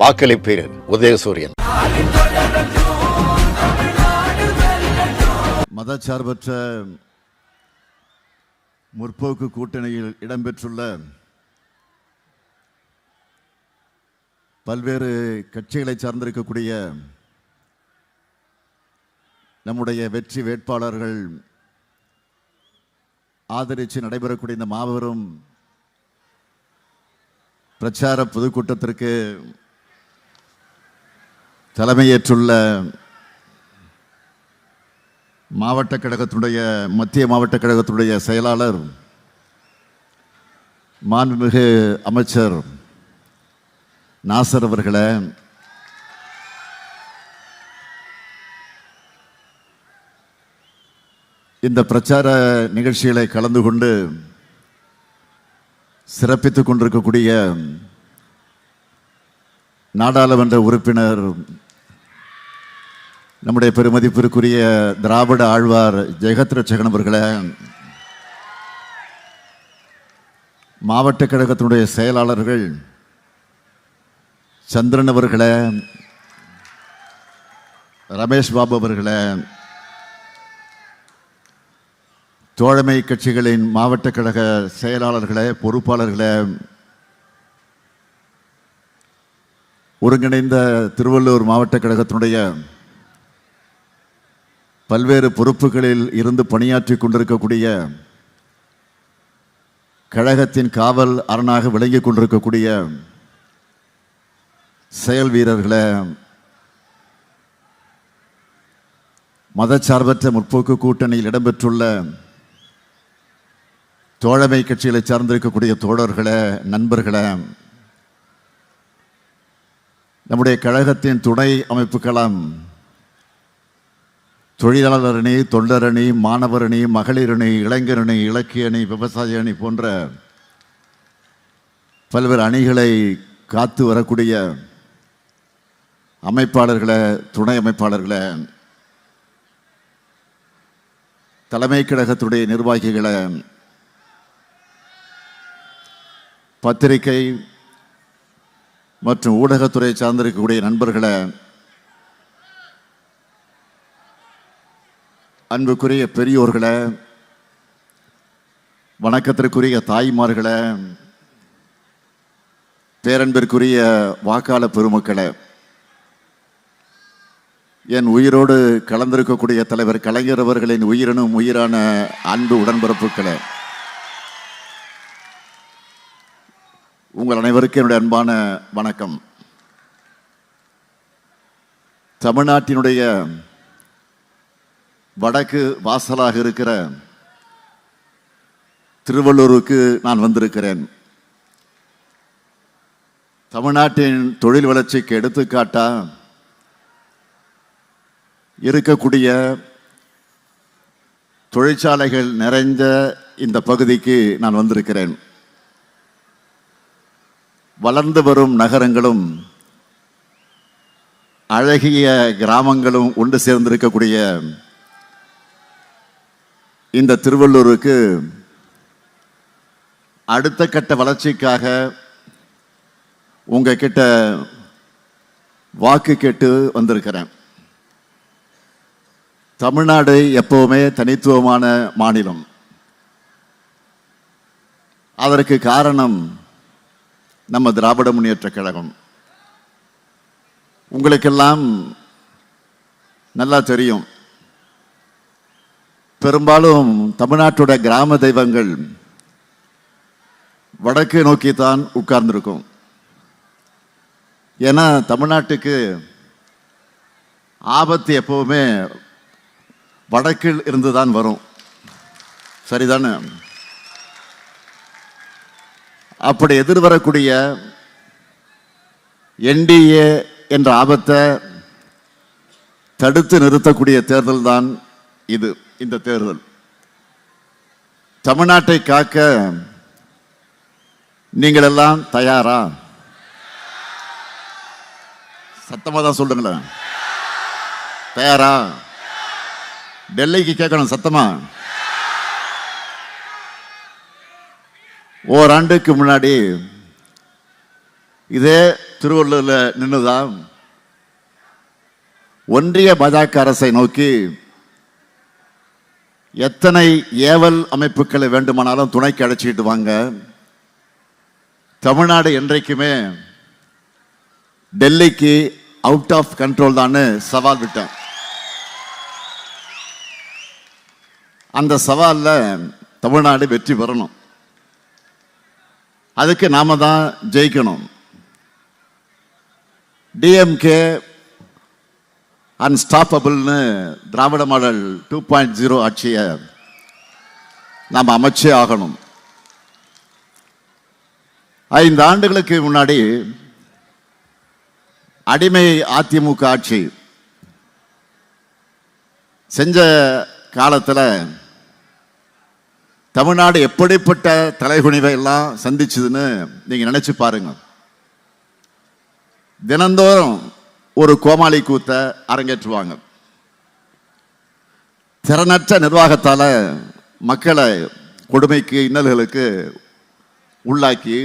வாக்களிப்பீர். உதயசூரியன். மதச்சார்பற்ற முற்போக்கு கூட்டணியில் இடம்பெற்றுள்ள பல்வேறு கட்சிகளை சார்ந்திருக்கக்கூடிய நம்முடைய வெற்றி வேட்பாளர்கள் ஆதரித்து நடைபெறக்கூடிய இந்த மாபெரும் பிரச்சார பொதுக்கூட்டத்திற்கு தலைமையேற்றுள்ள மாவட்ட கழகத்தினுடைய மத்திய மாவட்ட கழகத்தினுடைய செயலாளர் மாண்புமிகு அமைச்சர் நாசர் அவர்களே, இந்த பிரச்சார நிகழ்ச்சிகளை கலந்து கொண்டு சிறப்பித்துக் கொண்டிருக்கக்கூடிய நாடாளுமன்ற உறுப்பினர் நம்முடைய பெருமதிப்பிற்குரிய திராவிட ஆழ்வார் ஜெகத் ரட்சகன் அவர்களே, மாவட்ட கழகத்தினுடைய செயலாளர்கள் சந்திரன் அவர்களே, ரமேஷ் பாபு அவர்களே, தோழமை கட்சிகளின் மாவட்ட கழக செயலாளர்களே, பொறுப்பாளர்களே, ஒருங்கிணைந்த திருவள்ளூர் மாவட்ட கழகத்தினுடைய பல்வேறு பொறுப்புகளில் இருந்து பணியாற்றி கொண்டிருக்கக்கூடிய கழகத்தின் காவல் அரணாக விளங்கிக் கொண்டிருக்கக்கூடிய செயல் வீரர்களே, மதச்சார்பற்ற முற்போக்கு கூட்டணியில் இடம்பெற்றுள்ள தோழமை கட்சிகளை சார்ந்திருக்கக்கூடிய தோழர்களே, நண்பர்களே, நம்முடைய கழகத்தின் துணை அமைப்புகளாம் தொழிலாளர் அணி, தொண்டரணி, மாணவர் அணி, மகளிர் அணி, இளைஞர் அணி, இலக்கிய அணி, விவசாய அணி போன்ற பல்வேறு அணிகளை காத்து வரக்கூடிய அமைப்பாளர்களே, துணை அமைப்பாளர்களே, தலைமை கழகத்துடைய நிர்வாகிகளை, பத்திரிகை மற்றும் ஊடகத்துறை சார்ந்திருக்கக்கூடிய நண்பர்களை, அன்புக்குரிய பெரியோர்களே, வணக்கத்திற்குரிய தாய்மார்களே, பேரன்பிற்குரிய வாக்காளர் பெருமக்களே, என் உயிரோடு கலந்திருக்கக்கூடிய தலைவர் கலைஞர் அவர்களின் உயிரினும் உயிரான அன்பு உடன்பிறப்புகளே, உங்கள் அனைவருக்கும் என்னுடைய அன்பான வணக்கம். தமிழ்நாட்டினுடைய வடக்கு வாசலாக இருக்கிற திருவள்ளூருக்கு நான் வந்திருக்கிறேன். தமிழ்நாட்டின் தொழில் வளர்ச்சிக்கு எடுத்துக்காட்டா இருக்கக்கூடிய தொழிற்சாலைகள் நிறைந்த இந்த பகுதிக்கு நான் வந்திருக்கிறேன். வளர்ந்து வரும் நகரங்களும் அழகிய கிராமங்களும் ஒன்று சேர்ந்திருக்கக்கூடிய இந்த திருவள்ளூருக்கு அடுத்த கட்ட வளர்ச்சிக்காக உங்ககிட்ட வாக்கு கேட்டு வந்திருக்கிறேன். தமிழ்நாடு எப்பவுமே தனித்துவமான மாநிலம். அதற்கு காரணம் நம்ம திராவிட முன்னேற்ற கழகம். உங்களுக்கெல்லாம் நல்லா தெரியும், பெரும்பாலும் தமிழ்நாட்டோட கிராம தெய்வங்கள் வடக்கு நோக்கித்தான் உட்கார்ந்திருக்கும். ஏன்னா தமிழ்நாட்டுக்கு ஆபத்து எப்பவுமே வடக்கில் இருந்துதான் வரும். சரிதானே? அப்படி எதிர்வரக்கூடிய என்டிஏ என்ற ஆபத்தை தடுத்து நிறுத்தக்கூடிய தேர்தல் தான் இது. இந்த தேர்தல் தமிழ்நாட்டை காக்க நீங்கள் எல்லாம் தயாரா? சத்தமா தான் சொல்லுங்களேன். தயாரா? டெல்லிக்கு கேட்கணும் சத்தமா. ஓராண்டுக்கு முன்னாடி இதே திருவள்ளூரில் நின்றுதான் ஒன்றிய பாஜக அரசை நோக்கி எத்தனை ஏவல் அமைப்புகளை வேண்டுமானாலும் துணைக்கு அழைச்சிக்கிட்டு வாங்க, தமிழ்நாடு என்றைக்குமே டெல்லிக்கு அவுட் ஆஃப் கண்ட்ரோல் தான் சவால் விட்டேன். அந்த சவாலில் தமிழ்நாடு வெற்றி பெறணும். அதுக்கு நாம தான் ஜெயிக்கணும். டிஎம்கே அன்ஸ்டாப்பபிள்னு திராவிட மாடல் 2.0 ஆட்சியை நாம் அமைச்சே ஆகணும். 5 ஆண்டுகளுக்கு முன்னாடி அடிமை அதிமுக ஆட்சி செஞ்ச காலத்தில் தமிழ்நாடு எப்படிப்பட்ட தலைகுனிவை எல்லாம் சந்திச்சதுன்னு நீங்க நினைச்சு பாருங்க. தினந்தோறும் ஒரு கோமாளி கூத்தை அரங்கேற்றுவாங்க. திறனற்ற நிர்வாகத்தால மக்களை கொடுமைக்கு இன்னல்களுக்கு உள்ளாக்கி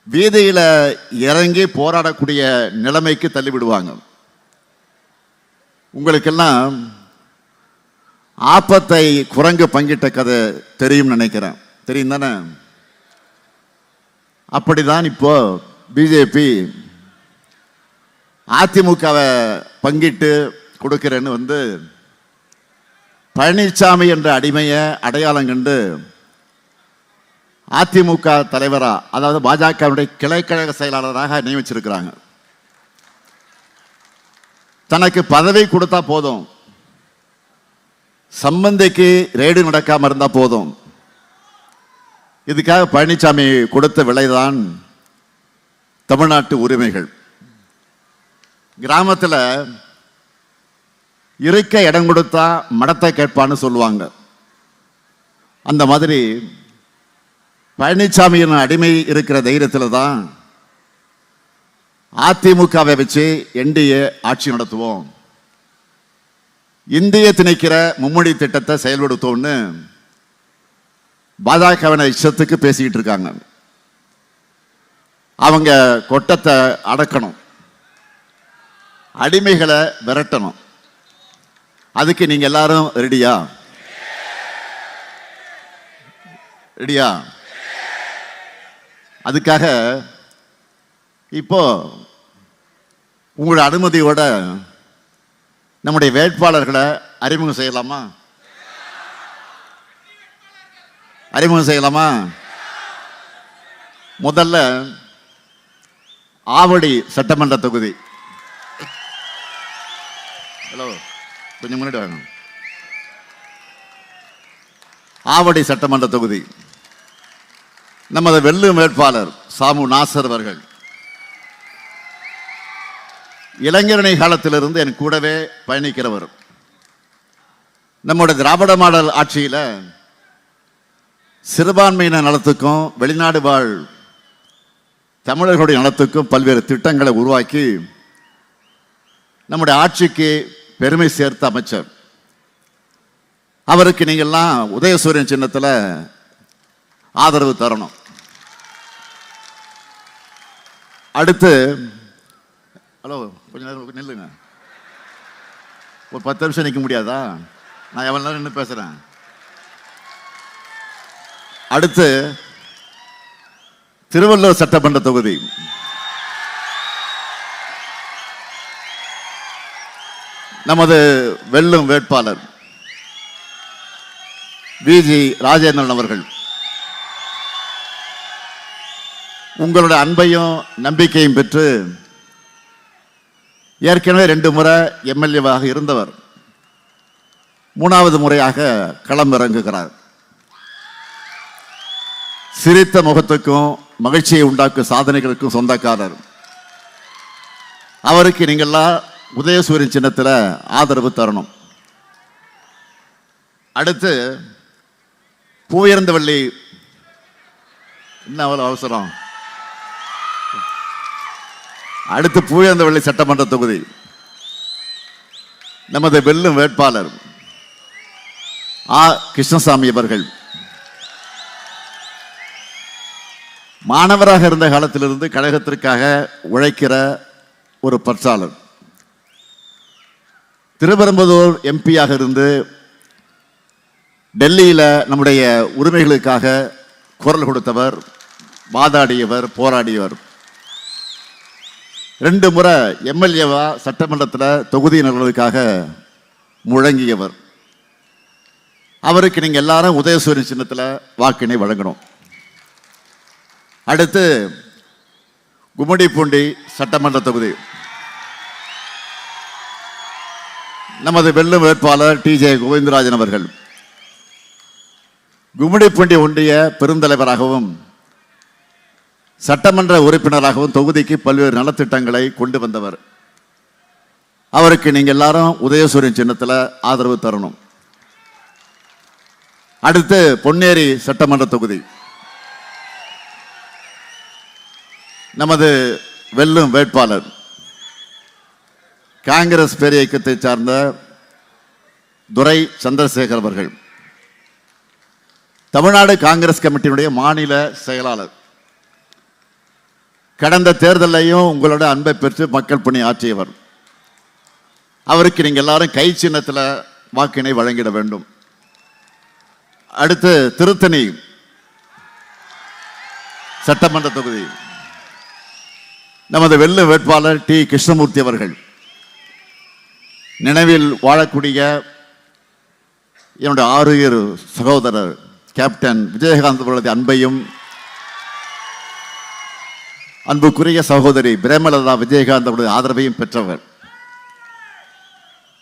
வீதியில இறங்கி போராடக்கூடிய நிலைமைக்கு தள்ளிவிடுவாங்க. உங்களுக்கெல்லாம் ஆப்பத்தை குரங்கு பங்கிட்ட கதை தெரியும் நினைக்கிறேன். தெரியும் தானே? அப்படிதான் இப்போ பிஜேபி அதிமுகவை பங்கிட்டு கொடுக்கிறேன்னு பழனிசாமி என்ற அடிமையை அடையாளம் கண்டு அதிமுக தலைவரா, அதாவது பாஜகவுடைய கிளைக்கழக செயலாளராக நியமிச்சிருக்கிறாங்க. தனக்கு பதவி கொடுத்தா போதும், சம்பந்திக்கு ரேடு நடக்காம இருந்தா போதும். இதுக்காக பழனிசாமி கொடுத்த விலைதான் தமிழ்நாட்டு உரிமைகள். கிராமத்தில் இருக்க இடம் கொடுத்தா மடத்தை கேட்பான்னு சொல்லுவாங்க. அந்த மாதிரி பழனிசாமியின் அடிமை இருக்கிற தைரியத்தில் தான் அதிமுகவை வச்சு என்டிஏ ஆட்சி நடத்துவோம், இந்திய திணிக்கிற மும்மொழி திட்டத்தை செயல்படுத்தோம்னு பாஜகவின இஷ்டத்துக்கு பேசிக்கிட்டு இருக்காங்க. அவங்க கொட்டத்தை அடக்கணும், அடிமைகளை விரட்டணும். அதுக்கு நீங்க எல்லாரும் ரெடியா? ரெடியா? அதுக்காக இப்போ உங்களுடைய அனுமதியோட நம்முடைய வேட்பாளர்களை அறிமுகம் செய்யலாமா? அறிமுகம் செய்யலாமா? முதல்ல ஆவடி சட்டமன்ற தொகுதி. ஹலோ, கொஞ்சம் முன்னாடி வாங்க. ஆவடி சட்டமன்ற தொகுதி நமது வெல்லும் வேட்பாளர் சாமு நாசர் அவர்கள் இளைஞரணி காலத்திலிருந்து என் கூடவே பயணிக்கிறவர். நம்முடைய திராவிட மாடல் ஆட்சியில் சிறுபான்மையின நலத்துக்கும் வெளிநாடு வாழ் தமிழர்களுடைய நலத்துக்கும் பல்வேறு திட்டங்களை உருவாக்கி நம்முடைய ஆட்சிக்கு பெருமை சேர்த்த அமைச்சர். அவருக்கு நீங்கள்லாம் உதயசூரியன் சின்னத்தில் ஆதரவு தரணும். அடுத்து, ஹலோ, கொஞ்ச நேரம் நில்லுங்க. ஒரு 10 நிமிஷம் நிற்க முடியாதா? நான் எவ்வளோ நேரம் நின்று பேசுகிறேன். அடுத்து திருவள்ளூர் சட்டமன்ற தொகுதி. நமது வெல்லும் வேட்பாளர் விஜி ராஜேந்திரன் அவர்கள். உங்களுடைய அன்பையும் நம்பிக்கையும் பெற்று ஏற்கனவே 2 முறை எம்எல்ஏவாக இருந்தவர் 3வது முறையாக களமிறங்குகிறார். சிரித்த முகத்துக்கும் மகிழ்ச்சியை உண்டாக்கும் சாதனைகளுக்கும் சொந்தக்காரர். அவருக்கு நீங்கள்லாம் உதயசூரியன் சின்னத்தில் ஆதரவு தரணும். அடுத்து பூயர்ந்தவள்ளி. என்ன அவ்வளோ அவசரம்? அடுத்து பூயர்ந்தவள்ளி சட்டமன்ற தொகுதி. நமது வெல்லும் வேட்பாளர் ஆ. கிருஷ்ணசாமி அவர்கள். மாணவராக இருந்த காலத்திலிருந்து கழகத்திற்காக உழைக்கிற ஒரு பற்றாளர். திருப்பெரும்புதூர் எம்பியாக இருந்து டெல்லியில் நம்முடைய உரிமைகளுக்காக குரல் கொடுத்தவர், வாதாடியவர், போராடியவர். 2 முறை எம்எல்ஏவா சட்டமன்றத்தில் தொகுதி நலனுக்காக முழங்கியவர். அவருக்கு நீங்கள் எல்லாரும் உதயசூரியன் சின்னத்தில் வாக்கினை வழங்கணும். அடுத்து கும்மிடிப்பூண்டி சட்டமன்ற தொகுதி நமது வெல்லும் வேட்பாளர் டிஜே கோவிந்தராஜன் அவர்கள் கும்மிடிப்பூண்டி ஒன்றிய பெருந்தலைவராகவும் சட்டமன்ற உறுப்பினராகவும் தொகுதிக்கு பல்வேறு நலத்திட்டங்களை கொண்டு வந்தவர். அவருக்கு நீங்கள் எல்லாரும் உதயசூரியன் சின்னத்தில் ஆதரவு தரணும். அடுத்து பொன்னேரி சட்டமன்ற தொகுதி நமது வெல்லும் வேட்பாளர் காங்கிரஸ் பேர் இயக்கத்தை சார்ந்த துரை சந்திரசேகர் அவர்கள், தமிழ்நாடு காங்கிரஸ் கமிட்டியினுடைய மாநில செயலாளர். கடந்த தேர்தலையும் உங்களோட அன்பை பெற்று மக்கள் பணி ஆற்றியவர். அவருக்கு நீங்கள் எல்லாரும் கை சின்னத்தில் வாக்கினை வழங்கிட வேண்டும். அடுத்து திருத்தணி சட்டமன்ற தொகுதி நமது வெள்ளு வேட்பாளர் டி கிருஷ்ணமூர்த்தி அவர்கள், நினைவில் வாழக்கூடிய என்னுடைய ஆறுயிர் சகோதரர் கேப்டன் விஜயகாந்த் அவர்களது அன்பையும் அன்புக்குரிய சகோதரி பிரேமலதா விஜயகாந்த் அவருடைய ஆதரவையும் பெற்றவர்.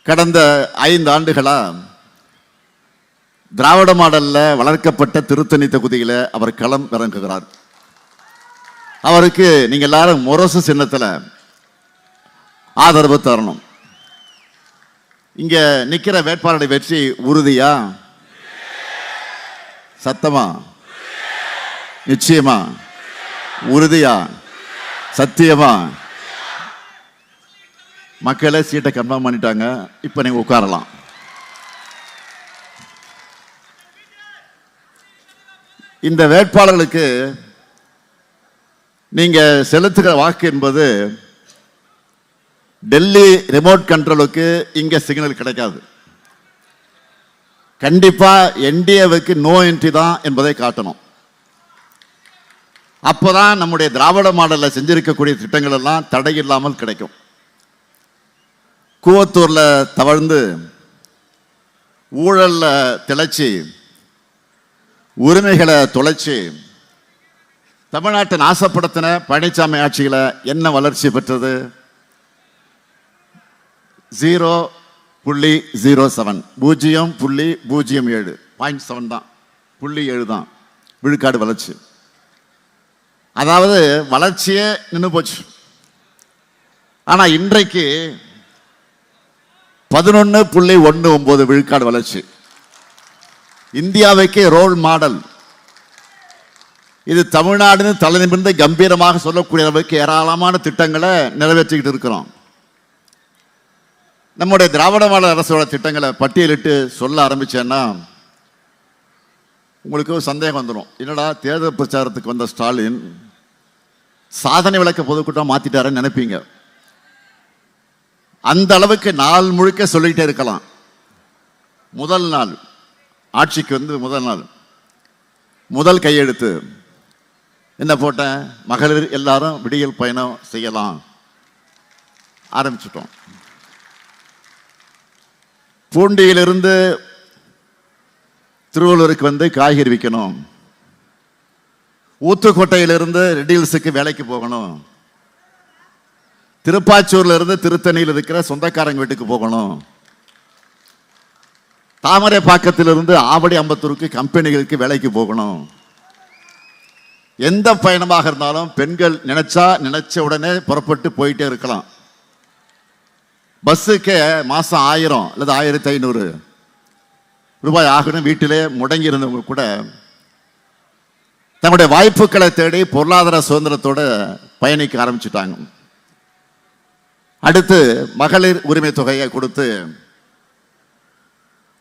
கடந்த 5 ஆண்டுகளா திராவிட மாடல்ல வளர்க்கப்பட்ட திருத்தணி தொகுதியில் அவர் களம் இறங்குகிறார். அவருக்கு நீங்க எல்லாரும் முரசு சின்னத்தில் ஆதரவு தரணும். இங்க நிக்கிற வேட்பாளருடைய வெற்றி உறுதியா? சத்தமா? நிச்சயமா? உறுதியா? சத்தியமா? மக்களே சீட்டை கன்ஃபார்ம் பண்ணிட்டாங்க. இப்ப நீங்க உட்காரலாம். இந்த வேட்பாளர்களுக்கு நீங்க செலுத்துகிற வாக்கு என்பது டெல்லி ரிமோட் கண்ட்ரோலுக்கு இங்க சிக்னல் கிடைக்காது. கண்டிப்பா என்டிஏவுக்கு நோ என்ட்ரி தான் என்பதை காட்டணும். அப்போதான் நம்முடைய திராவிட மாடலில் செஞ்சிருக்கக்கூடிய திட்டங்கள் எல்லாம் தடை இல்லாமல் கிடைக்கும். கூவத்தூர்ல தவழ்ந்து ஊழல்ல திளைச்சி உரிமைகளை தொலைச்சி தமிழ்நாட்டை நாசப்படுத்தின பழனிசாமி ஆட்சியில் என்ன வளர்ச்சி பெற்றது? 0.07 0.07 தான், 0.7 தான் விழுக்காடு வளர்ச்சி. அதாவது வளர்ச்சியே நின்று போச்சு. ஆனா இன்றைக்கு 11.19 விழுக்காடு வளர்ச்சி. இந்தியாவுக்கே ரோல் மாடல். இது தமிழ்நாடுன்னு தலை நிமிர்ந்து கம்பீரமாக சொல்லக்கூடிய அளவுக்கு ஏராளமான திட்டங்களை நிறைவேற்றிக்கிட்டு இருக்கிறோம். நம்முடைய திராவிட மாடல் அரசோட திட்டங்களை பட்டியலிட்டு சொல்ல ஆரம்பிச்சேன்னா உங்களுக்கு ஒரு சந்தேகம் வந்துடும். என்னடா தேர்தல் பிரச்சாரத்துக்கு வந்த ஸ்டாலின் சாதனை விளக்க பொதுக்கூட்டம் மாத்திட்டாருன்னு நினைப்பீங்க. அந்த அளவுக்கு நாள் முழுக்க சொல்லிக்கிட்டே இருக்கலாம். முதல் நாள் ஆட்சிக்கு வந்து முதல் கையெழுத்து என்ன போட்டேன்? மகளிர் எல்லாரும் விடியல் பயணம் செய்யலாம் ஆரம்பிச்சிட்டோம். பூண்டியிலிருந்து திருவள்ளூருக்கு வந்து காய்கறி விற்கணும். ஊத்துக்கோட்டையிலிருந்து ரெட்டில்ஸுக்கு வேலைக்கு போகணும். திருப்பாச்சூர்ல இருந்து திருத்தணியில் இருக்கிற சொந்தக்காரங்க வீட்டுக்கு போகணும். தாமரை பாக்கத்திலிருந்து ஆவடி அம்பத்தூருக்கு கம்பெனிகளுக்கு வேலைக்கு போகணும். எந்த பயணமாக இருந்தாலும் பெண்கள் நினைச்ச உடனே புறப்பட்டு போயிட்டே இருக்கலாம். பஸ்ஸுக்கு மாசம் 1000 அல்லது 1500 ரூபாய் ஆகணும். வீட்டிலே முடங்கி இருந்தவங்க கூட தன்னுடைய வாய்ப்புகளை தேடி பொருளாதார சுதந்திரத்தோடு பயணிக்க ஆரம்பிச்சுட்டாங்க. அடுத்து மகளிர் உரிமை தொகையை கொடுத்து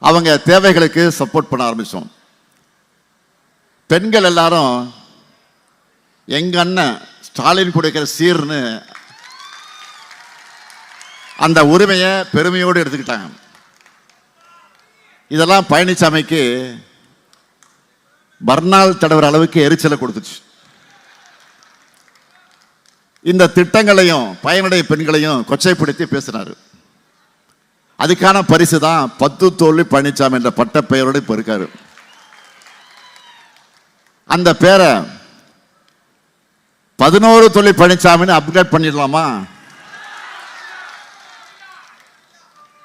அவங்க தேவைகளுக்கு சப்போர்ட் பண்ண ஆரம்பிச்சோம். பெண்கள் எல்லாரும் எங்க அண்ணன் ஸ்டாலின் கொடுக்கிற சீர்னு அந்த உரிமையை பெருமையோடு எடுத்துக்கிட்டாங்க. இதெல்லாம் பழனிசாமிக்கு பர்னால் தடவுற அளவுக்கு எரிச்சலை கொடுத்துச்சு. இந்த திட்டங்களையும் பயனுடைய பெண்களையும் கொச்சைப்படுத்தி பேசினார். அதுக்கான பரிசு தான் 10 தோல்வி பழனிசாமி என்ற பட்ட பெயரோடு இப்ப இருக்காரு. அந்த பேரை 11 தோல்வி பழனிசாமின்னு அப்கிரேட் பண்ணிடலாமா?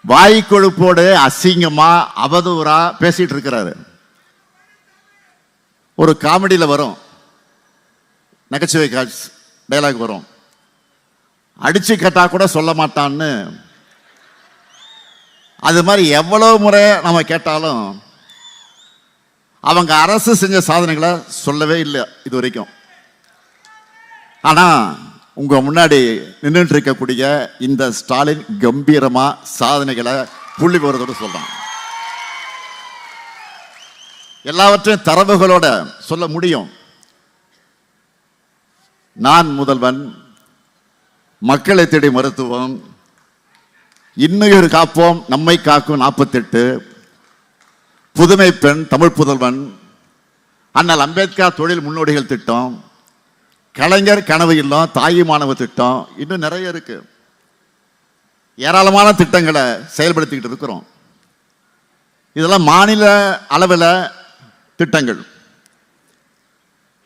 வாய் கொழுப்போடு அசிங்கமா அவதூறா பேசிட்டு இருக்கிறாரு. ஒரு காமெடியில வரும், நகைச்சுவை காட்சி டைலாக் வரும், அடிச்சு கேட்டா கூட சொல்ல மாட்டான்னு. அது மாதிரி எவ்வளவு முறை நம்ம கேட்டாலும் அவங்க அரசு செஞ்ச சாதனைகளை சொல்லவே இல்லை இது வரைக்கும். ஆனா உங்க முன்னாடி நின்றுட்டு இருக்கக்கூடிய இந்த ஸ்டாலின் கம்பீரமா சாதனைகளை புள்ளி போறதோடு சொல்றான். எல்லாவற்றையும் தரவுகளோட சொல்ல முடியும். நான் முதல்வன், மக்களை தேடி மருத்துவம், இன்னுயிர் காப்போம் நம்மை காக்கும் 48, புதுமை பெண், தமிழ் புதல்வன், அண்ணல் அம்பேத்கர் தொழில் முன்னோடிகள் திட்டம், கலைஞர் கனவு இல்லம், தாய் மாணவ திட்டம், இன்னும் நிறைய இருக்கு. ஏராளமான திட்டங்களை செயல்படுத்திக்கிட்டு இருக்கிறோம். இதெல்லாம் மாநில அளவில் திட்டங்கள்.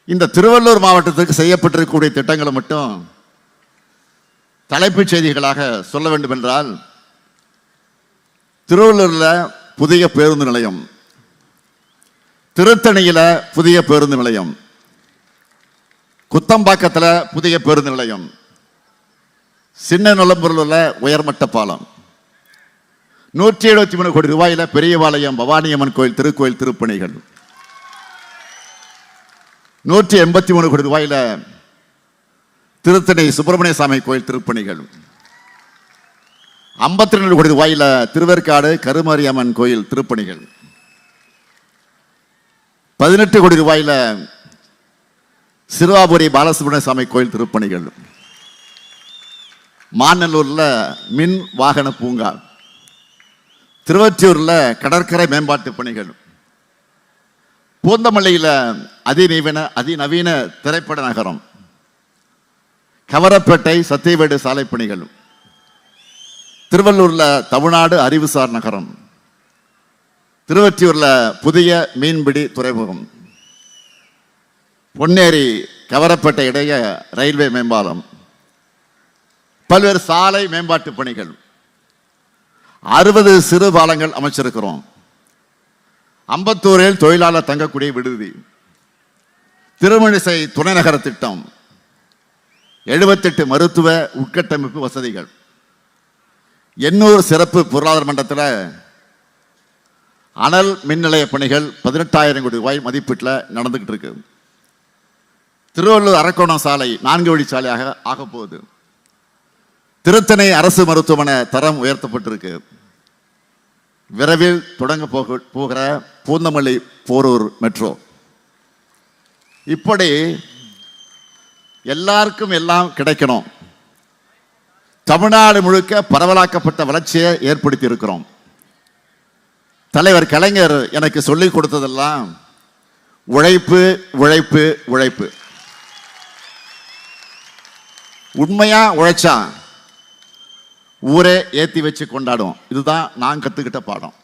இந்த திருவள்ளூர் மாவட்டத்துக்கு செய்யப்பட்டிருக்கக்கூடிய திட்டங்களை மட்டும் தலைப்புச் செய்திகளாக சொல்ல வேண்டும் என்றால், திருவள்ளூர்ல புதிய பேருந்து நிலையம், திருத்தணியில புதிய பேருந்து நிலையம், குத்தம்பாக்கத்தில் புதிய பேருந்து நிலையம், சின்ன நுளம்பூரில் உயர்மட்ட பாலம், 173 கோடி ரூபாயில பெரியபாளையம் பவானியம்மன் கோயில் திருக்கோயில் திருப்பணிகள், 183 கோடி ரூபாயில திருத்தணி சுப்பிரமணிய சாமி கோயில் திருப்பணிகள், 52 கோடி ரூபாயில திருவேற்காடு கருமாரியம்மன் கோயில் திருப்பணிகள், 18 கோடி ரூபாயில சிறுவாபுரி பாலசுப்ரமணிய சாமி கோயில் திருப்பணிகள், மாநல்லூர்ல மின் வாகன பூங்கா, திருவொற்றியூர்ல கடற்கரை மேம்பாட்டு பணிகள், பூந்தமல்லியில அதிநவீன திரைப்பட நகரம், கவரப்பேட்டை சத்தியவேடு சாலை பணிகள், திருவள்ளூர்ல தமிழ்நாடு அறிவுசார் நகரம், திருவொற்றியூர்ல புதிய மீன்பிடி துறைமுகம், பொன்னேரி கவரப்பேட்டை இடையே ரயில்வே மேம்பாலம், பல்வேறு சாலை மேம்பாட்டு பணிகள், 60 சிறு பாலங்கள் அமைச்சிருக்கிறோம். அம்பத்தூரில் தொழிலாளர் தங்கக்கூடிய விடுதி, திருமணிசை துணைநகர திட்டம், 78 மருத்துவ உட்கட்டமைப்பு வசதிகள், 800 சிறப்பு பொருளாதார மண்டலத்தில் அனல் மின் நிலைய பணிகள் 18,000 கோடி ரூபாய் மதிப்பீட்டில் நடந்துகிட்டு இருக்கு. திருவள்ளூர் அரக்கோணம் சாலை 4 வழி சாலையாக ஆக போகுது. திருத்தணி அரசு மருத்துவமனை தரம் உயர்த்தப்பட்டிருக்கு. விரைவில் தொடங்க போகிற பூந்தமல்லி போரூர் மெட்ரோ. இப்படி எல்லாருக்கும் எல்லாம் கிடைக்கணும். தமிழ்நாடு முழுக்க பரவலாக்கப்பட்ட வளர்ச்சியை ஏற்படுத்தி இருக்கிறோம். தலைவர் கலைஞர் எனக்கு சொல்லிக் கொடுத்ததெல்லாம் உழைப்பு உழைப்பு உழைப்பு. உண்மையா உழைச்சா ஊரே ஏத்தி வச்சு கொண்டாடும். இதுதான் நான் கத்துக்கிட்ட பாடம்.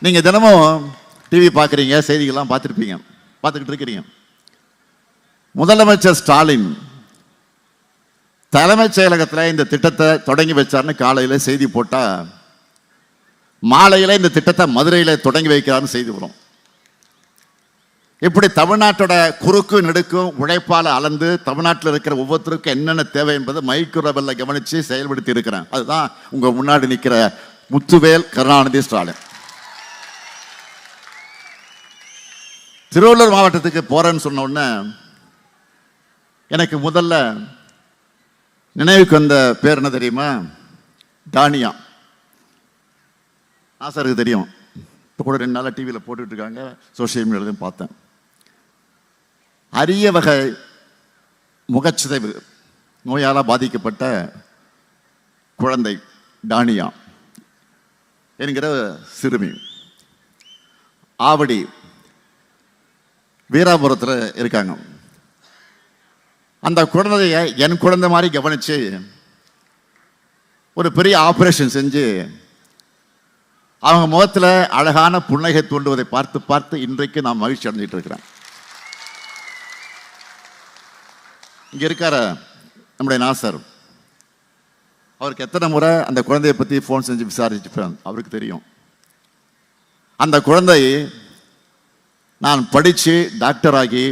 நீங்க தினமும் டிவி பார்க்குறீங்க, செய்திகள்லாம் பார்த்துக்கிட்டு இருக்கிறீங்க. முதலமைச்சர் ஸ்டாலின் தலைமைச் செயலகத்தில் இந்த திட்டத்தை தொடங்கி வச்சார்னு காலையில் செய்தி போட்டா, மாலையில் இந்த திட்டத்தை மதுரையில் தொடங்கி வைக்கிறார்னு செய்தி வரும். இப்படி தமிழ்நாட்டோட குறுக்கு நெடுக்கும் உழைப்பால அளந்து தமிழ்நாட்டில் இருக்கிற ஒவ்வொருத்தருக்கும் என்னென்ன தேவை என்பதை மைக்ரோவெல்ல கவனித்து செயல்படுத்தி இருக்கிறேன். அதுதான் உங்க முன்னாடி நிற்கிற முத்துவேல் கருணாநிதி ஸ்டாலின். திருவள்ளூர் மாவட்டத்துக்கு போறேன்னு சொன்ன உடனே எனக்கு முதல்ல நினைவுக்கு வந்த பேர் என்ன தெரியுமா? டானியா. ஆசாருக்கு தெரியும். இப்போ கூட 2 நாளாக டிவியில் போட்டுட்டு இருக்காங்க, சோசியல் மீடியாலையும் பார்த்தேன். அரிய வகை முகச்சிதைவு நோயால் பாதிக்கப்பட்ட குழந்தை டானியா என்கிற சிறுமி ஆவடி வீராபுரத்தில் இருக்காங்க. அந்த குழந்தைய என் குழந்தை மாதிரி கவனித்து ஒரு பெரிய ஆப்ரேஷன் செஞ்சு அவங்க முகத்தில் அழகான புன்னகை தூண்டுவதை பார்த்து பார்த்து இன்றைக்கு நான் மகிழ்ச்சி அடைஞ்சிட்டு இருக்கிறேன். இங்கே இருக்கார நம்முடைய நாசர், அவருக்கு எத்தனை முறை அந்த குழந்தையை பற்றி ஃபோன் செஞ்சு விசாரிச்சுப்பேன், அவருக்கு தெரியும். அந்த குழந்தை நான் படித்து டாக்டராகி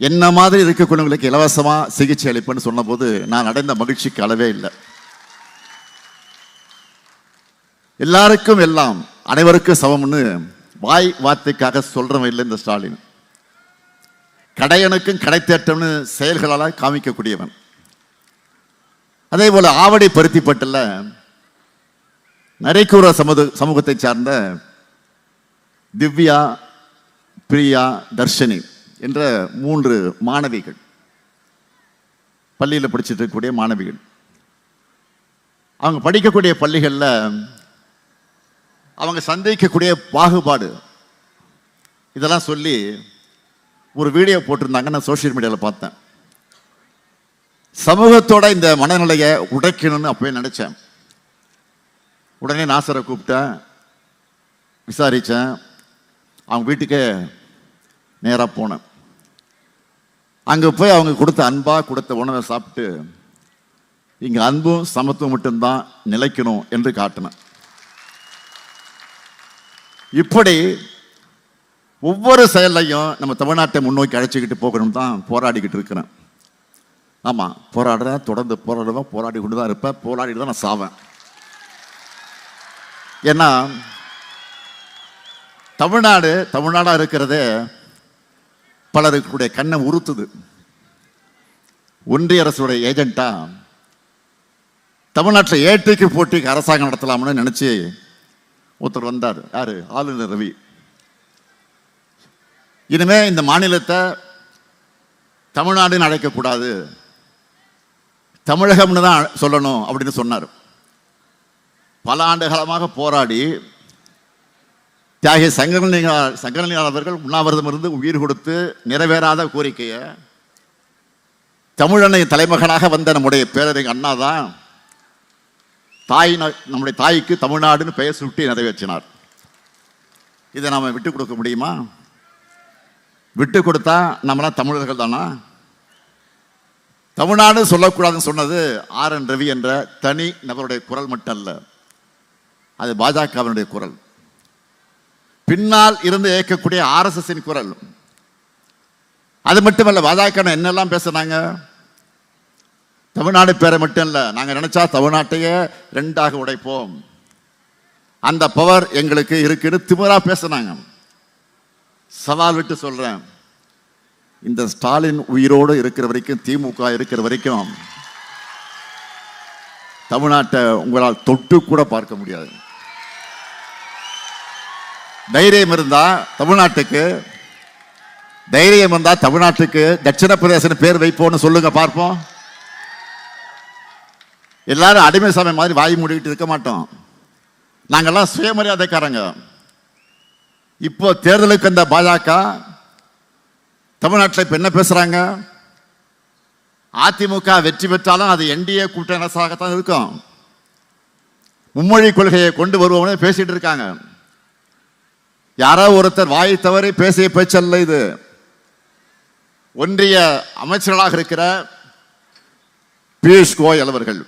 என்ன மாதிரி இருக்கக்கூடியவங்களுக்கு இலவசமாக சிகிச்சை அளிப்பேன்னு சொன்னபோது நான் அடைந்த மகிழ்ச்சிக்கு அளவே இல்லை. எல்லாருக்கும் எல்லாம் அனைவருக்கும் சமம்னு வாய் வார்த்தைக்காக சொல்றவன் இல்லை இந்த ஸ்டாலின். கடையனுக்கும் கடைத்தேட்டம்னு செயல்களால் காமிக்கக்கூடியவன். அதே போல ஆவடி பருத்திப்பட்டில் நரைக்கூற சமூகத்தை சார்ந்த திவ்யா, பிரியா, தர்ஷினி என்ற 3 மாணவிகள், பள்ளியில் படிச்சுட்டு இருக்கக்கூடிய மாணவிகள். அவங்க படிக்கக்கூடிய பள்ளிகளில் அவங்க சந்திக்கக்கூடிய பாகுபாடு இதெல்லாம் சொல்லி ஒரு வீடியோ போட்டிருந்தாங்க. நான் சோஷியல் மீடியாவில் பார்த்தேன். சமூகத்தோட இந்த மனநிலையை உடைக்கணும்னு அப்பவே நினைச்சேன். உடனே நாசரை கூப்பிட்டேன், விசாரித்தேன். அவங்க வீட்டுக்கே நேராக போனேன். அங்கே போய் அவங்க கொடுத்த அன்பாக கொடுத்த உணவை சாப்பிட்டு இங்கே அன்பும் சமத்துவம் மட்டும்தான் நிலைக்கணும் என்று காட்டினேன். இப்படி ஒவ்வொரு செயலையும் நம்ம தமிழ்நாட்டை முன்னோக்கி அழைச்சிக்கிட்டு போகணும் தான் போராடிக்கிட்டு இருக்கிறேன். ஆமாம், போராடுறேன், தொடர்ந்து போராடுவேன், போராடி கொண்டு தான் இருப்பேன், போராடிட்டு தான் நான் சாவேன். ஏன்னா தமிழ்நாடாக இருக்கிறதே பலருக்குடைய கண்ணை உறுத்துது. ஒன்றிய அரசுடைய ஏஜென்ட்டா தமிழ்நாட்டில் ஏட்டைக்கு போட்டிக்கு அரசாங்கம் நடத்தலாம்னு நினைச்சு ஒருத்தர் வந்தார். யாரு? ஆளுநர் ரவி. இனிமே இந்த மாநிலத்தை தமிழ்நாடுன்னு அழைக்கக்கூடாது, தமிழகம்னு தான் சொல்லணும் அப்படின்னு சொன்னார். பல ஆண்டு காலமாக போராடி தியாகி சங்கரலிங்கம் அவர்கள் உண்ணாவிரதம் இருந்து உயிர் கொடுத்து நிறைவேறாத கோரிக்கையை தமிழனை தலைமகனாக வந்த நம்முடைய பேரறிஞர் அண்ணா தான் நம்முடைய தாய்க்கு தமிழ்நாடுன்னு பெயர் சுட்டி நிறைவேற்றினார். இதை நாம் விட்டு கொடுக்க முடியுமா? விட்டு கொடுத்தா நம்மளாம் தமிழர்கள் தானா? தமிழ்நாடு சொல்லக்கூடாதுன்னு சொன்னது RN ரவி என்ற தனி நபருடைய குரல் மட்டும் அல்ல, அது பாஜகவினுடைய குரல். பின்னால் இருந்து இயக்கக்கூடிய RSSின் குரல். அது மட்டுமல்ல, பாஜக என்னெல்லாம் பேசுனாங்க. தமிழ்நாடு பேரை மட்டும் இல்லை, நாங்கள் நினைச்சா தமிழ்நாட்டையே 2ஆக உடைப்போம், அந்த பவர் எங்களுக்கு இருக்குன்னு திமிரா பேசுனாங்க. சவால் விட்டு சொல்றேன், இந்த ஸ்டாலின் உயிரோடு இருக்கிற வரைக்கும், திமுக இருக்கிற வரைக்கும் தமிழ்நாட்டை உங்களால் தொட்டு கூட பார்க்க முடியாது. தைரியம் இருந்தா தமிழ்நாட்டுக்கு தட்சிண பிரதேசம் பேர் வைப்போம்னு சொல்லுங்க பார்ப்போம். எல்லாரும் அடிமை சாமி மாதிரி வாய் மூடிக்கிட்டு இருக்க மாட்டோம். நாங்கெல்லாம் சுயமரியாதைக்காரங்க. இப்போ தேர்தலுக்கு அந்த பாஜக தமிழ்நாட்டில் இப்ப என்ன பேசுறாங்க? அதிமுக வெற்றி பெற்றாலும் அது NDA கூட்டணி அரசாகத்தான் இருக்கும். மும்மொழி கொள்கையை கொண்டு வருவோம்னு பேசிட்டு இருக்காங்க. யாரோ ஒருத்தர் வாய் தவறி பேசிய பேச்சல்ல இது. ஒன்றிய அமைச்சர்களாக இருக்கிற பியூஷ் கோயல் அவர்கள்,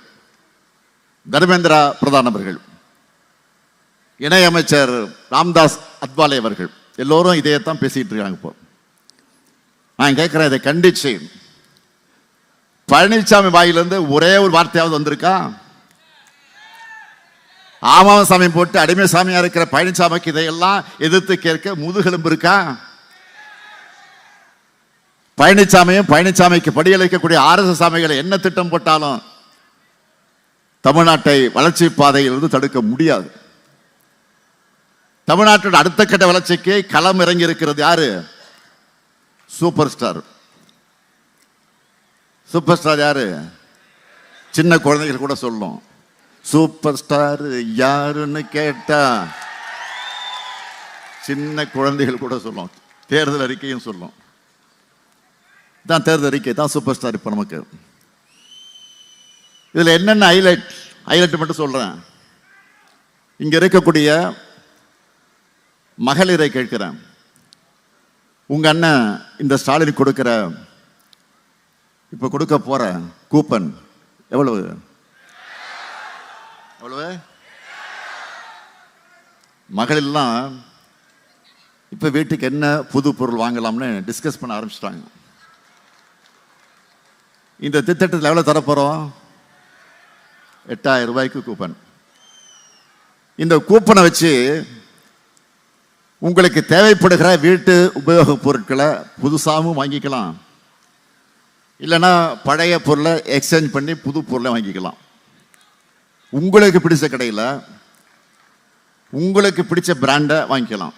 தர்மேந்திரா பிரதான் அவர்கள், இணையமைச்சர் ராம்தாஸ் அத்வாலே அவர்கள் எல்லோரும் இதையத்தான் பேசிட்டு இருக்காங்க. இப்போ நான் கேட்கிறேன், இதை கண்டிச்சு பழனிசாமி வாயிலிருந்து ஒரே ஒரு வார்த்தையாவது வந்திருக்கா? ஆமாம் சாமி போட்டு அடிமை சாமியா இருக்கிற பழனிசாமிக்கு இதையெல்லாம் எதிர்த்து கேட்க முதுகெலும்பு இருக்கா? பழனிசாமிக்கு படியளிக்கக்கூடிய RSS சாமிகளை என்ன திட்டம் போட்டாலும் தமிழ்நாட்டை வளர்ச்சி பாதையிலிருந்து தடுக்க முடியாது. தமிழ்நாட்டோட அடுத்த கட்ட வளர்ச்சிக்கு களம் இறங்கி இருக்கிறது யாரு? Super star. சூப்பர் ஸ்டார் யாரு? சின்ன குழந்தைகள் கூட சொல்லும். சூப்பர் ஸ்டார் யாருன்னு கேட்டா சின்ன குழந்தைகள் கூட சொல்லும். தேர்தல் அறிக்கையும் சொல்லும். தான் தேர்தல் அறிக்கை தான் சூப்பர் ஸ்டார். இப்போ நமக்கு இதில் என்னென்ன ஹைலைட் மட்டும் சொல்றேன். இங்க இருக்கக்கூடிய மகளிரை கேட்கிறேன். உங்க அண்ணன் இந்த ஸ்டாலின் கொடுக்கிற இப்ப கொடுக்க போற கூப்பன் எவ்வளவு? மகளெல்லாம் இப்ப வீட்டுக்கு என்ன புது பொருள் வாங்கலாம்னு டிஸ்கஸ் பண்ண ஆரம்பிச்சிட்டாங்க. இந்த திட்டத்தில் எவ்வளவு தரப்போறோம்? 8000 ரூபாய்க்கு கூப்பன். இந்த கூப்பனை வச்சு உங்களுக்கு தேவைப்படுகிற வீட்டு உபயோகப் பொருட்களை புதுசாகவும் வாங்கிக்கலாம், இல்லைன்னா பழைய பொருளை எக்ஸ்சேஞ்ச் பண்ணி புது பொருளை வாங்கிக்கலாம். உங்களுக்கு பிடிச்ச கடையில் உங்களுக்கு பிடிச்ச பிராண்டை வாங்கிக்கலாம்.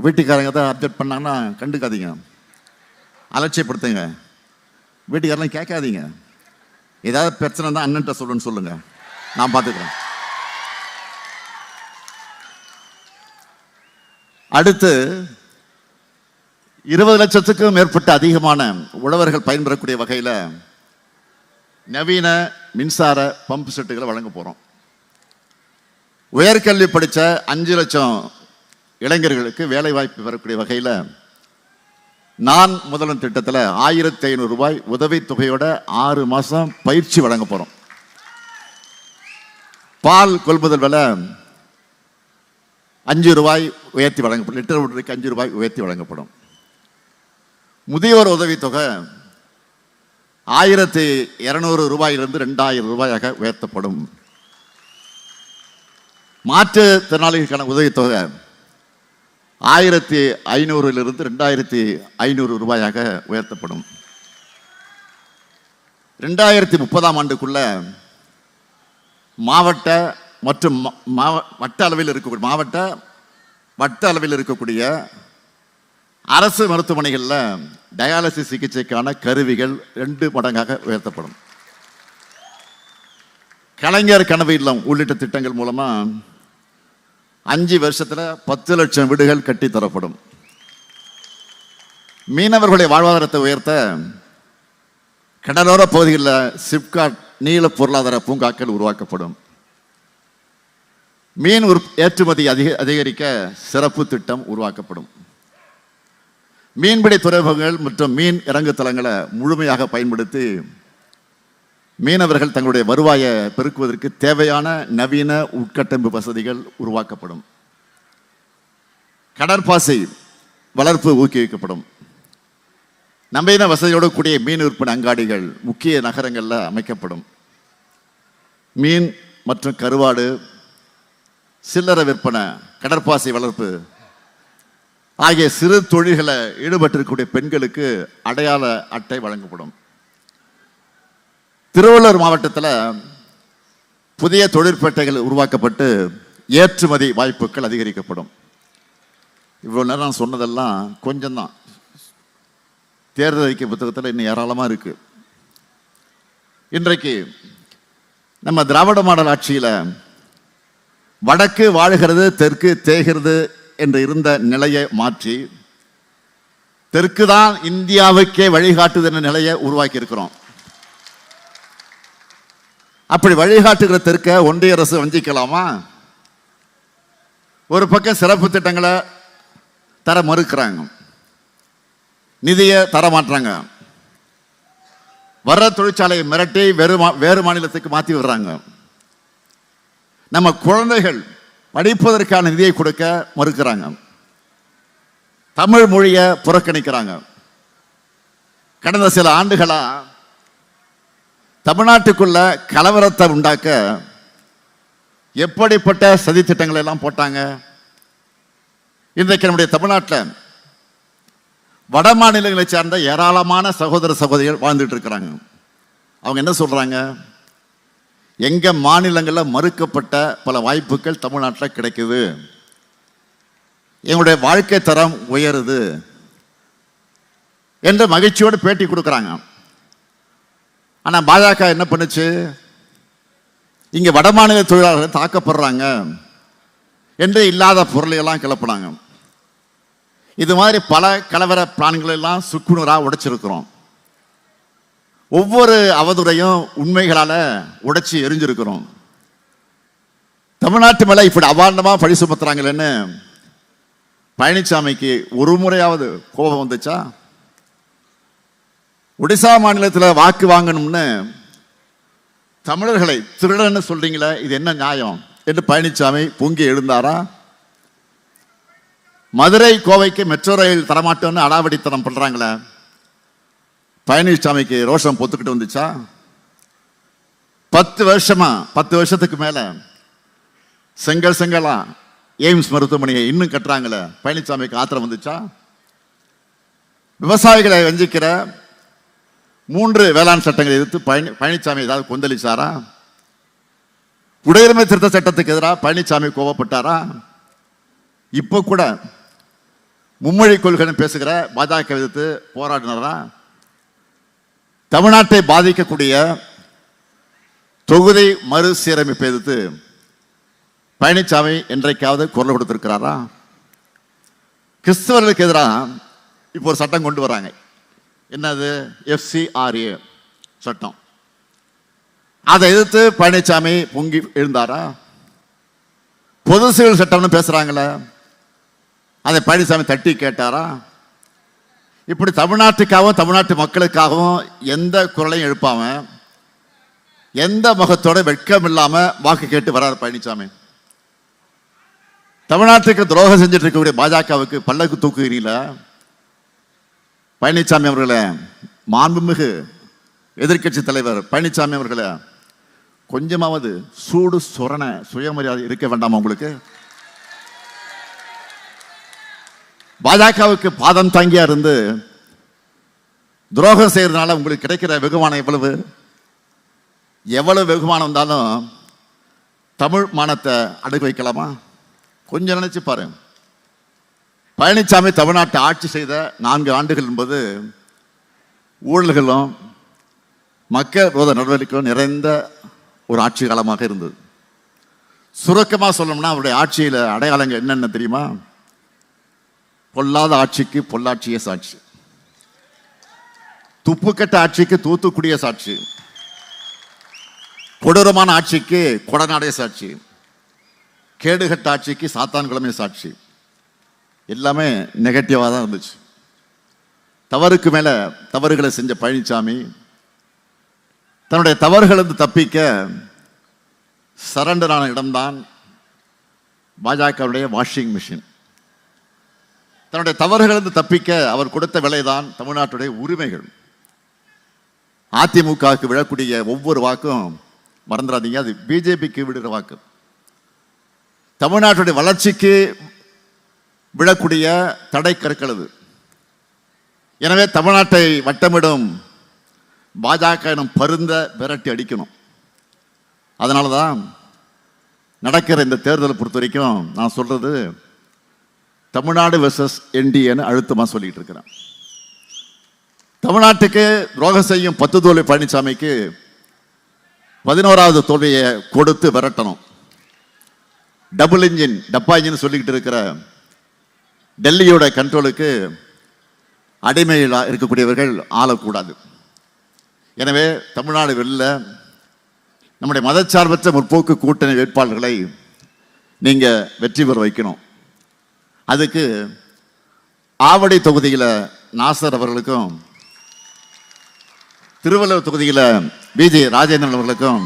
வீட்டுக்காரங்க தான் அப்டேட் பண்ணாங்கன்னா கண்டுக்காதீங்க, அலட்சியப்படுத்துங்க. வீட்டுக்காரெல்லாம் கேட்காதீங்க. ஏதாவது பிரச்சனை தான் அண்ணன்ட்ட சொல்லுன்னு சொல்லுங்க, நான் பார்த்துக்கிறேன். அடுத்து 20 லட்சத்துக்கும் மேற்பட்ட அதிகமான உழவர்கள் பயன்பெறக்கூடிய வகையில் நவீன மின்சார பம்பு செட்டுகளை வழங்க போறோம். உயர்கல்வி படித்த 5 லட்சம் இளைஞர்களுக்கு வேலை வாய்ப்பு பெறக்கூடிய வகையில் நான் முதல்வன் திட்டத்தில் 1500 ரூபாய் உதவித்தொகையோட 6 மாதம் பயிற்சி வழங்க போறோம். பால் கொள்முதல் விலை 5 ரூபாய் உயர்த்தி வழங்கப்படும். லிட்டர் ஒன்றுக்கு 5 ரூபாய் உயர்த்தி வழங்கப்படும். முதியோர் உதவித்தொகை 1200 ரூபாயிலிருந்து 2000 ரூபாயாக உயர்த்தப்படும். மாற்றுத்திறனாளிகளுக்கான உதவித்தொகை 1500 2500 ரூபாயாக உயர்த்தப்படும். 2030ஆம் ஆண்டுக்குள்ள மாவட்ட மற்றும் வட்ட அளவில் இருக்கக்கூடிய அரசு மருத்துவமனைகளில் டயாலிசிஸ் சிகிச்சைக்கான கருவிகள் 2 மடங்காக உயர்த்தப்படும். கலைஞர் கனவு இல்லம் உள்ளிட்ட திட்டங்கள் மூலமா 5 வருஷத்துல 10 லட்சம் வீடுகள் கட்டி தரப்படும். மீனவர்களுடைய வாழ்வாதாரத்தை உயர்த்த கடலோர பகுதிகளில் சிப்காட் நீல பொருளாதார பூங்காக்கள் உருவாக்கப்படும். மீன் ஏற்றுமதி அதிகரிக்க சிறப்பு திட்டம் உருவாக்கப்படும். மீன்பிடி துறைமுகங்கள் மற்றும் மீன் இறங்கு தளங்களை முழுமையாக பயன்படுத்தி மீனவர்கள் தங்களுடைய வருவாயை பெருக்குவதற்கு தேவையான நவீன உட்கட்டமைப்பு வசதிகள் உருவாக்கப்படும். கடற்பாசி வளர்ப்பு ஊக்குவிக்கப்படும். நவீன வசதியோடு கூடிய மீன் விற்பனை அங்காடிகள் முக்கிய நகரங்களில் அமைக்கப்படும். மீன் மற்றும் கருவாடு, சில்லறை விற்பனை, கடற்பாசி வளர்ப்பு ஆகிய சிறு தொழில்களை ஈடுபட்டிருக்கக்கூடிய பெண்களுக்கு அடையாள அட்டை வழங்கப்படும். திருவள்ளூர் மாவட்டத்தில் புதிய தொழிற்பேட்டைகள் உருவாக்கப்பட்டு ஏற்றுமதி வாய்ப்புகள் அதிகரிக்கப்படும். இவ்வளவு நேரம் நான் சொன்னதெல்லாம் கொஞ்சம் தான். தேர்தல் அறிக்கை புத்தகத்தில் இன்னும் ஏராளமாக இருக்கு. இன்றைக்கு நம்ம திராவிட மாடல் ஆட்சியில் வடக்கு வாழுகிறது தெற்கு தேய்கிறது என்று இருந்த நிலையை மாற்றி தெற்கு தான் இந்தியாவுக்கே வழிகாட்டுது என்ற நிலையை உருவாக்கி இருக்கிறோம். அப்படி வழிகாட்டுகிற தெற்க ஒன்றிய அரசு வஞ்சிக்கலாமா? ஒரு பக்கம் சிறப்பு திட்டங்களை தர மறுக்கிறாங்க, நிதியை தர மாட்டாங்க, வர்ற தொழிற்சாலையை மிரட்டி வேறு மாநிலத்துக்கு மாற்றி விடுறாங்க. நம்ம குழந்தைகள் படிப்பதற்கான நிதியை கொடுக்க மறுக்கிறாங்க, தமிழ் மொழியை புறக்கணிக்கிறாங்க. கடந்த சில ஆண்டுகளா தமிழ்நாட்டுக்குள்ள கலவரத்தை உண்டாக்க எப்படிப்பட்ட சதி திட்டங்களை எல்லாம் போட்டாங்க. இன்றைக்கு நம்முடைய தமிழ்நாட்டில் வட மாநிலங்களை சார்ந்த ஏராளமான சகோதர சகோதரிகள் வாழ்ந்துட்டு இருக்கிறாங்க. அவங்க என்ன சொல்றாங்க? எங்க மாநிலங்களில் மறுக்கப்பட்ட பல வாய்ப்புகள் தமிழ்நாட்டில் கிடைக்குது. எங்களுடைய வாழ்க்கை தரம் உயருது என்று மகிழ்ச்சியோடு பேட்டி கொடுக்குறாங்க. ஆனால் பாஜக என்ன பண்ணுச்சு? இங்கே வடமாநில தொழிலாளர்கள் தாக்கப்படுறாங்க என்று இல்லாத பொருளையெல்லாம் கிளப்பினாங்க. இது மாதிரி பல கலவர பிளான்களெல்லாம் சுக்குநூறாக உடைச்சிருக்கிறோம். ஒவ்வொரு அவதுரையும் உண்மைகளால் உடைச்சி எரிஞ்சிருக்கிறோம். தமிழ்நாட்டு மேலே இப்படி அபாண்டமாக பழி சுமத்துறாங்களேன்னு பழனிசாமிக்கு ஒரு முறையாவது கோபம் வந்துச்சா? ஒடிசா மாநிலத்தில் வாக்கு வாங்கணும்னு தமிழர்களை திருடன்னு சொல்றீங்களே, இது என்ன நியாயம் என்று பழனிசாமி பொங்கி எழுந்தாரா? மதுரை கோவைக்கு மெட்ரோ ரயில் தரமாட்டோன்னு அடாவடித்தனம் பண்றாங்களே, பழனிசாமிக்கு ரோஷம் பொத்துக்கிட்டு வந்துச்சா? 10 வருஷத்துக்கு மேல செங்கலா எய்ம்ஸ் மருத்துவமனையை இன்னும் கட்டுறாங்களே, பழனிசாமிக்கு ஆத்திரம் வந்துச்சா? விவசாயிகளை வஞ்சிக்கிற 3 வேளாண் சட்டங்களை எதிர்த்து பழனிசாமி ஏதாவது கொந்தளிச்சாரா? குடியுரிமை திருத்த சட்டத்துக்கு எதிராக பழனிசாமி கோபப்பட்டாரா? இப்போ கூட மும்மொழி கொள்கை பேசுகிற பாஜக எதிர்த்து போராடினாரா? தமிழ்நாட்டை பாதிக்கக்கூடிய தொகுதி மறுசீரமைப்பை எதிர்த்து பழனிசாமி என்றைக்காவது குரல் கொடுத்திருக்கிறாரா? கிறிஸ்தவர்களுக்கு எதிராக இப்போ ஒரு சட்டம் கொண்டு வராங்க. என்னது? FCRA சட்டம். அதை எதிர்த்து பழனிசாமி பொங்கி எழுந்தாரா? பொது சிவில் சட்டம்னு பேசுறாங்களே, அதை பழனிசாமி தட்டி கேட்டாரா? இப்படி தமிழ்நாட்டுக்காகவும் தமிழ்நாட்டு மக்களுக்காகவும் எந்த குரலையும் எழுப்பாம, எந்த முகத்தோட வெட்கம் இல்லாம வாக்கு கேட்டு வர்றார் பழனிசாமி. தமிழ்நாட்டுக்கு துரோகம் செஞ்சுட்டு இருக்கக்கூடிய பாஜகவுக்கு பல்லக்கு தூக்குகிறீங்கள பழனிசாமி அவர்களே, மாண்புமிகு எதிர்கட்சி தலைவர் பழனிசாமி அவர்களே, கொஞ்சமாவது சூடு சொரண சுயமரியாதை இருக்க வேண்டாமா உங்களுக்கு? பாஜகவுக்கு பாதம் தாங்கியா இருந்து துரோகம் செய்யறதுனால உங்களுக்கு கிடைக்கிற வெகுமானம் எவ்வளவு வெகுமானம் வந்தாலும் தமிழ் மானத்தை அடகு வைக்கலாமா? கொஞ்சம் நினைச்சு பாரு. பழனிசாமி தமிழ்நாட்டை ஆட்சி செய்த 4 ஆண்டுகள் என்பது ஊழல்களும் மக்கள் விரோத நடவடிக்கைகளும் நிறைந்த ஒரு ஆட்சி காலமாக இருந்தது. சுருக்கமாக சொல்லணும்னா அவருடைய ஆட்சியில் அடையாளங்கள் என்னென்ன தெரியுமா? பொல்லாத ஆட்சிக்கு பொள்ளாச்சியே சாட்சி, துப்புக்கட்ட ஆட்சிக்கு தூத்துக்குடியே சாட்சி, கொடூரமான ஆட்சிக்கு கொடநாடே சாட்சி, கேடுகட்ட ஆட்சிக்கு சாத்தான்குளமே சாட்சி. எல்லாமே நெகட்டிவாக தான் இருந்துச்சு. தவறுக்கு மேல தவறுகளை செஞ்ச பழனிசாமி தன்னுடைய தவறுகளிலிருந்து தப்பிக்க சரண்டரான இடம்தான் பாஜகவுடைய வாஷிங் மிஷின். தன்னுடைய தவறுகளிலிருந்து தப்பிக்க அவர் கொடுத்த விலைதான் தமிழ்நாட்டுடைய உரிமைகள். அதிமுகவுக்கு விழக்கூடிய ஒவ்வொரு வாக்கும் மறந்துடாதீங்க, அது பிஜேபிக்கு விடுகிற வாக்கு. தமிழ்நாட்டுடைய வளர்ச்சிக்கு விழக்கூடிய தடை கற்களது. எனவே தமிழ்நாட்டை வட்டமிடும் பாஜக எனும் பருந்த விரட்டி அடிக்கணும். அதனால தான் நடக்கிற இந்த தேர்தலை பொறுத்த வரைக்கும் நான் சொல்றது தமிழ்நாடு வெர்சஸ் என்டிஏன்னு அழுத்தமாக சொல்லிட்டு இருக்கிறேன். தமிழ்நாட்டுக்கு துரோகம் செய்யும் 10 தோல்வி பழனிசாமிக்கு 11வது தோல்வியை கொடுத்து விரட்டணும். டபுள் இன்ஜின் டப்பா இன்ஜின் சொல்லிக்கிட்டு இருக்கிற டெல்லியோட கண்ட்ரோலுக்கு அடிமையில் இருக்கக்கூடியவர்கள் ஆளக்கூடாது. எனவே தமிழ்நாடு வெளில நம்முடைய மதச்சார்பற்ற முற்போக்கு கூட்டணி வேட்பாளர்களை நீங்க வெற்றி பெற வைக்கணும். அதுக்கு ஆவடி தொகுதியில் நாசர் அவர்களுக்கும், திருவள்ளூர் தொகுதியில் பிஜே ராஜேந்திரன் அவர்களுக்கும்,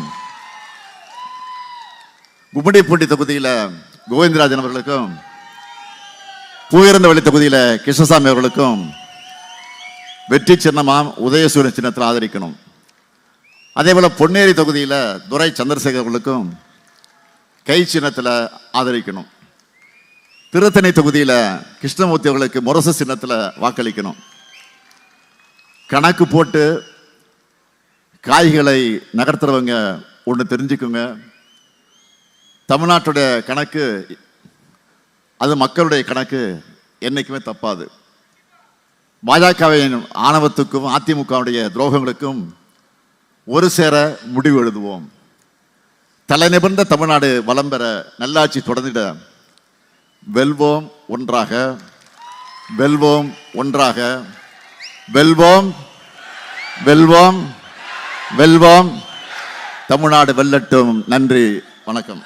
கும்மிடிப்பூண்டி தொகுதியில் கோவிந்தராஜன் அவர்களுக்கும், பூயிரந்தவள்ளி தொகுதியில் கிருஷ்ணசாமி அவர்களுக்கும் வெற்றி சின்னமாம் உதயசூரியன் சின்னத்தில் ஆதரிக்கணும். அதே போல பொன்னேரி தொகுதியில் துரை சந்திரசேகர் அவர்களுக்கும் கை சின்னத்தில் ஆதரிக்கணும். திருத்தணி தொகுதியில் கிருஷ்ணமூர்த்தி அவர்களுக்கு முரசு சின்னத்தில் வாக்களிக்கணும். கணக்கு போட்டு காய்களை நகர்த்துறவங்க ஒன்று தெரிஞ்சுக்குங்க, தமிழ்நாட்டுடைய கணக்கு அது மக்களுடைய கணக்கு என்னைக்குமே தப்பாது. பாஜகவின் ஆணவத்துக்கும் அதிமுகவுடைய துரோகங்களுக்கும் ஒரு சேர முடிவு எழுதுவோம். தலை நிமிர்ந்த தமிழ்நாடு வளம் பெற நல்லாட்சி தொடர்ந்திட வெல்வோம் ஒன்றாக, வெல்வோம் ஒன்றாக, வெல்வோம் வெல்வோம் வெல்வோம். தமிழ்நாடு வெல்லட்டும். நன்றி, வணக்கம்.